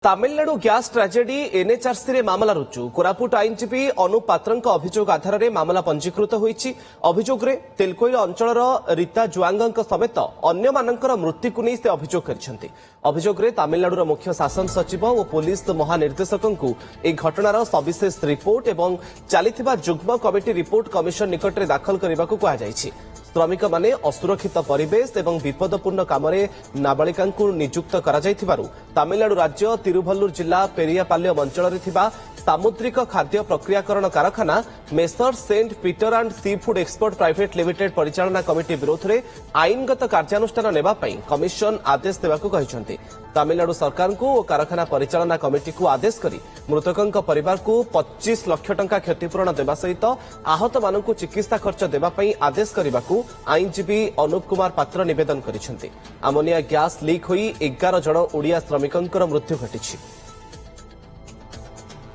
Tamil Nadu gas tragedy NHRC रे मामला रुजु कोरापुट आईनजीवी अनुप पात्रଙ୍କ अभियोग आधार रे मामला पंजीकृत होईछि। अभियोग रे तेलकोइल अंचलर रीता जुआंगଙ୍କ समेत अन्य मानकर मृत्यु को नै से अभियोग करछन्ति। अभियोग रे तामिलनाडुर मुख्य शासन सचिव और पुलिस महानिर्देशकଙ୍କୁ ए घटनार सविशेष रिपोर्ट एवं चलिथिबा जुग्म कमिटी रिपोर्ट कमिशन निकट रे दाखल करबाकू कहा जायछि। श्रमिक माने असुरक्षित परिवेश एवं विपदपूर्ण कामरे नाबालिकांकु नियुक्त करा जायथिबारु तामिलनाडु राज्य तिरुभल्लुर जिला पेरियापाल्यम अंचल सामुद्रिक खाद्य प्रक्रियाकरण कारखाना messrs saint Peter and sea food export private limited परिचालना कमिटी विरोध में आईनगत कार्यानुष्ठान नेबा पई कमिशन आदेश देबाकू कहिसंति। तामिलनाडु सरकार को और कारखाना परिचालना कमिटी को आदेश करी मृतकंक परिवार को 25 लाख टंका क्षतिपूरण देबा सहित आहत मानकु चिकित्सा खर्च देबा पई आदेश करबाकू आईनजीवी अनुप कुमार पात्र निवेदन करिसंति। अमोनिया गैस लीक होई 11 जण ओडिया श्रमिकंकर मृत्यु घटिछि।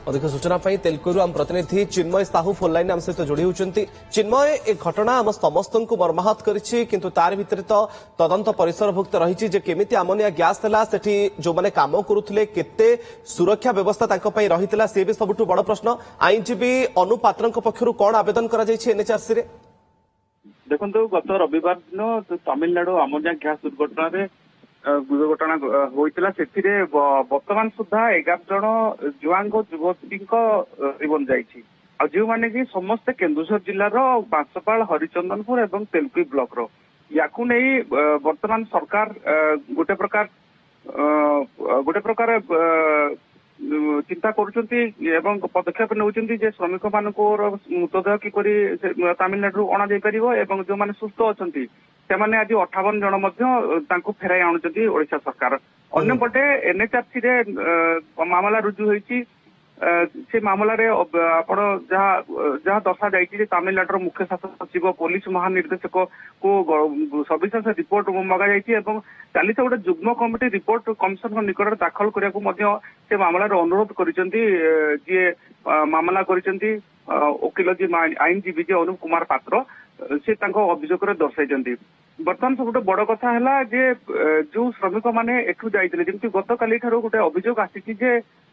अधिक सूचना तेलकोरु आम प्रतिनिधि चिन्मय साहू फोन लाइन आम सहित जोड़ी होती। चिन्मय ए घटना आम समस्त को मर्माहत करिछि किंतु तार भितर तो तदंत परिसरभुक्त रही जे केमिति अमोनिया गैस थला सेठी जो माने काम करुथिले केते सुरक्षा व्यवस्था तांको पई रहितला से भी सबुठु बड़ प्रश्न। आईनजीवी अनुप पात्रଙ୍କ पक्षरु कोन आवेदन करा जायछि एनएचआरसी रे? देखंतु गत रविवार दिन तमिलनाडु अमोनिया गैस दुर्घटना होता से बर्तमान सुधा 11 जन जुआंग युवती जीवन जाइए जो मैंने कि समस्ते केन्दुझर जिलार बांसपाल हरिचंदनपुर और तेलकुई ब्लॉक रो याकू नहीं बर्तमान सरकार गोटे प्रकार चिंता करुँच पदक्षेप नौकरी श्रमिक मान मृतदेह किपर तामिलनाडु अणा जापर जो मैंने सुस्थ अच्छा से आज 58 जन फेराई आणुंट ओडिशा सरकार। अन्यपटे एनएचआरसी रे मामला रुजु होईछि। से मामला रे आपण जहाँ दर्शा जाइछि तामिलनाडुर मुख्य शासन सचिव पुलिस महानिर्देशक को सविशेष रिपोर्ट मगा जाइछि एवं चालीस गोटे जुग्म कमिटी रिपोर्ट कमिशन निकट दाखल करने से मामला अनुरोध करिसेंती जे मामला करिसेंती वकिल जी आईनजीवी जे अनुप कुमार पात्र से अभियोग दर्शाई। बर्तमान सब बड़ कथा है जे जो श्रमिक मैंने एठू जाइए जमी गत काली गोटे अभियोग आसी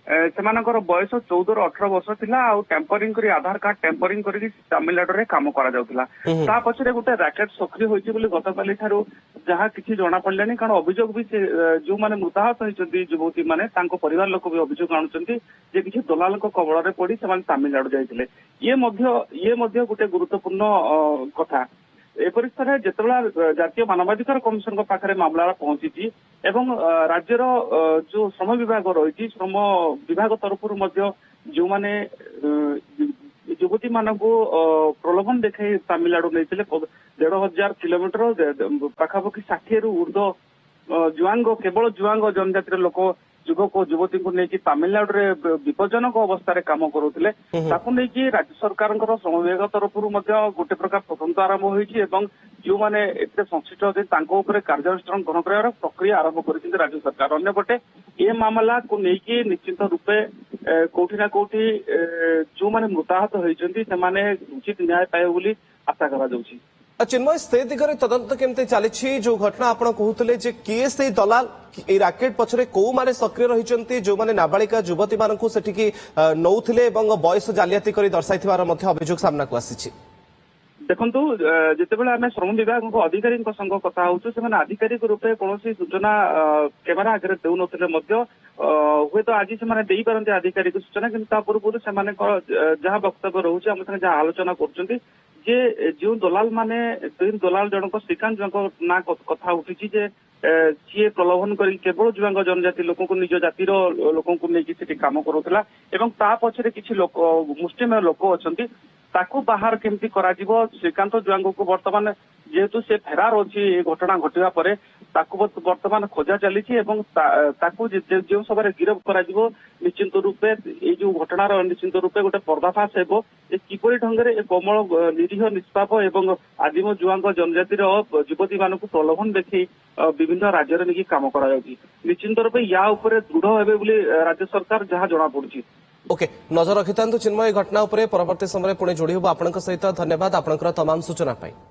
सेमानकर बयस 14 ରୁ 18 वर्ष थिला आ टेम्परिंग करी आधार कार्ड टेम्परिंग करी तामिलनाडु रे काम करा जाउथिला। ता पछरे गोटे रैकेट सक्रिय होइछि बोली गत काली थारो जहा किछि जणा पड़लानी कारण अभियोग भी जो माने मृताहत होइछन्ती युवती माने तांको परिवार लोक भी अभियोग आणुछन्ती जे किछि दलालक कबळ रे पड़ी से माने तामिलनाडु जाइथिले। ये मध्य गोटे गुरुत्वपूर्ण कथा एपरी स्तर जिते जातीय मानवाधिकार कमिशन पाखे मामला पहुंची एवं राज्यर जो श्रम विभाग रही श्रम विभाग तरफ जो माने युवती मान प्रलोभन देखा तामिलनाडु नहीं 1500 किलोमीटर पाखापाखि 60 रु ऊर्ध्व जुआंग केवल जुआंग जनजातिर लोक युवक और युवती को लेकिन तामिलनाडु रे विपज्जनक अवस्था काम करुले नहीं राज्य सरकार श्रम विभाग तरफ गोटे प्रकार तदंत आरंभ होती जो मैंने एते संश्लिष्ट अच्छे कार्यानुष्ठान ग्रहण कर प्रक्रिया आरंभ कर राज्य सरकार। अन्यपटे ये मामला को लेकिन निश्चित रूपे कोठी ना कोठी जो मैंने मृताहत होती उचित न्याय पाए आशा करा। चिन्मय से दिगरे तदंत केमते चली जो घटना आप कहते जे किए से दलाल ए राकेट पछरे को माने सक्रिय रही जो माने नाबालिका युवती मानकु सेठिकी नौथिले एवं बयस जालियाती करी दर्शाइथिबार मध्ये अभियोग सामना को आसीछि। देखंतु जितेबाला आम श्रम विभाग अधिकारी संग कथा होचु से आधिकारिक रूपे कौन सूचना कैमेरा आगे देउन हे तो आज से दे पारती आधिकारिक सूचना कि पूर्व से जहाँ वक्तव्य रोचे आम संगे जहाँ आलोचना कर जो दलाल माने दलाल जनक श्रीकांत जो ना कथा उठी सी प्रलोभन कर केवल जुआंग जनजाति लोक निज जातिर लोक नहीं काम करुला पछरे किसी लोक मुस्लिम लोक अच्छा ताकू बाहर केमती करा श्रीकांत जुआंग को बर्तमान जेहेतु से फेरार अच्छी घटना घटवा पर बर्तमान खोजा चली जो सब गिरफ करा निश्चिंत रूपे जो घटनार निश्चिंत रूपे गोटे पर्दाफाश हो किपरि ढंगे कोमल निरीह निष्पाप एवं आदिम जुआंग जनजातिर युवती मान प्रलोभन देखी विभिन्न राज्य नहीं काम करा निश्चिंत रूपे या दृढ़ हे राज्य सरकार जहाँ जना पड़ी। ओके नजर रखिता चिन्मय घटना उपरे परवर्ती समय पुणे जोड़ी हूँ आपंक सहित धन्यवाद आपंकर तमाम सूचना पाई।